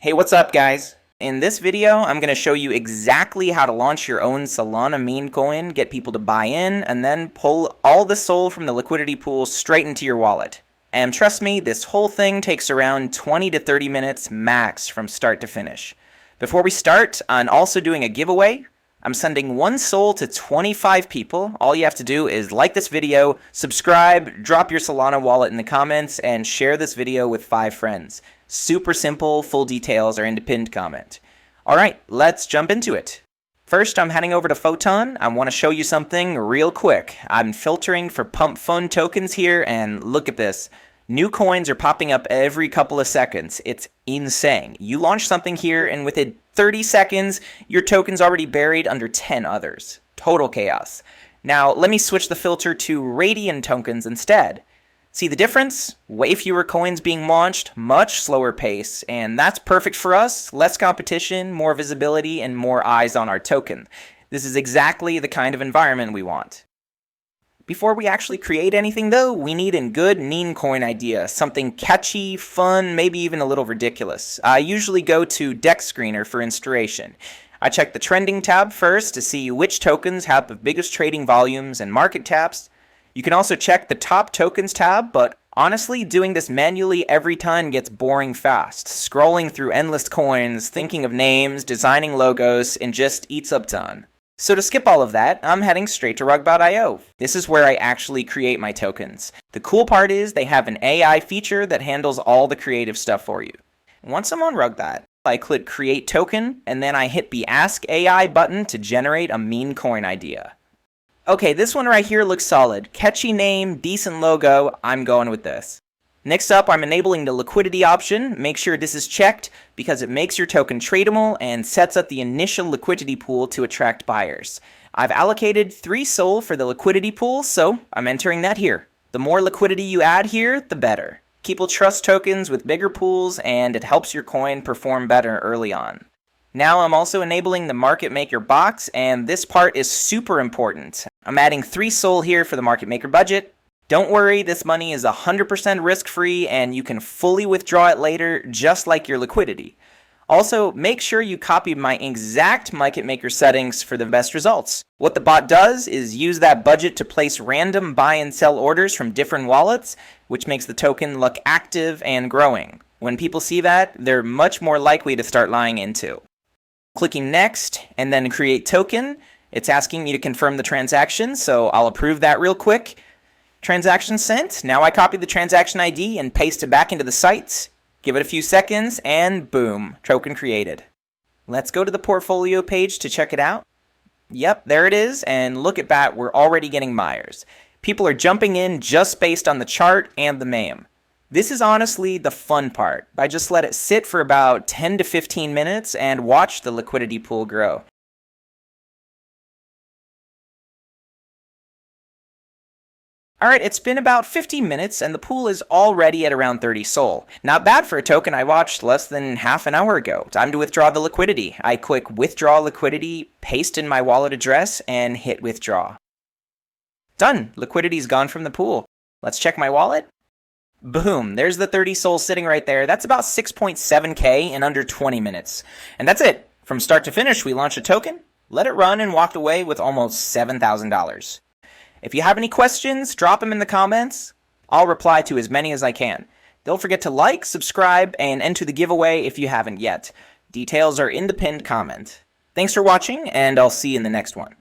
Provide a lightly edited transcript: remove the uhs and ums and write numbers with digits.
Hey, what's up guys? In this video, I'm going to show you exactly how to launch your own Solana meme coin, get people to buy in, and then pull all the SOL from the liquidity pool straight into your wallet. And trust me, this whole thing takes around 20 to 30 minutes max from start to finish. Before we start, I'm also doing a giveaway. I'm sending one SOL to 25 people. All you have to do is like this video, subscribe, drop your Solana wallet in the comments, and share this video with 5 friends. Super simple, full details are in the pinned comment. Alright, let's jump into it. First, I'm heading over to Photon. I want to show you something real quick. I'm filtering for pump fund tokens here, and look at this. New coins are popping up every couple of seconds. It's insane. You launch something here, and within 30 seconds, your token's already buried under 10 others. Total chaos. Now, let me switch the filter to Raydium tokens instead. See the difference? Way fewer coins being launched, much slower pace, and that's perfect for us. Less competition, more visibility, and more eyes on our token. This is exactly the kind of environment we want. Before we actually create anything though, we need a good meme coin idea, something catchy, fun, maybe even a little ridiculous. I usually go to Deck Screener for inspiration. I check the trending tab first to see which tokens have the biggest trading volumes and market caps. You can also check the top tokens tab, but honestly, doing this manually every time gets boring fast. Scrolling through endless coins, thinking of names, designing logos, and just eats up time. So to skip all of that, I'm heading straight to rug.io. This is where I actually create my tokens. The cool part is they have an AI feature that handles all the creative stuff for you. Once I'm on rug.io, I click Create Token, and then I hit the Ask AI button to generate a meme coin idea. Okay, this one right here looks solid. Catchy name, decent logo, I'm going with this. Next up, I'm enabling the liquidity option. Make sure this is checked because it makes your token tradable and sets up the initial liquidity pool to attract buyers. I've allocated 3 SOL for the liquidity pool, so I'm entering that here. The more liquidity you add here, the better. People trust tokens with bigger pools, and it helps your coin perform better early on. Now I'm also enabling the market maker box, and this part is super important. I'm adding 3 SOL here for the market maker budget. Don't worry, this money is 100% risk-free and you can fully withdraw it later, just like your liquidity. Also, make sure you copy my exact market maker settings for the best results. What the bot does is use that budget to place random buy and sell orders from different wallets, which makes the token look active and growing. When people see that, they're much more likely to start buying into. Clicking next and then create token, it's asking me to confirm the transaction, so I'll approve that real quick. Transaction sent. Now I copy the transaction ID and paste it back into the site. Give it a few seconds and boom, token created. Let's go to the portfolio page to check it out. Yep, there it is, and look at that, we're already getting buyers. People are jumping in just based on the chart and the meme. This is honestly the fun part. I just let it sit for about 10 to 15 minutes and watch the liquidity pool grow. Alright, it's been about 15 minutes and the pool is already at around 30 SOL. Not bad for a token I watched less than half an hour ago. Time to withdraw the liquidity. I click Withdraw Liquidity, paste in my wallet address, and hit Withdraw. Done! Liquidity's gone from the pool. Let's check my wallet. Boom, there's the 30 SOL sitting right there. That's about 6.7k in under 20 minutes. And that's it. From start to finish, we launched a token, let it run, and walked away with almost $7,000. If you have any questions, drop them in the comments. I'll reply to as many as I can. Don't forget to like, subscribe, and enter the giveaway if you haven't yet. Details are in the pinned comment. Thanks for watching, and I'll see you in the next one.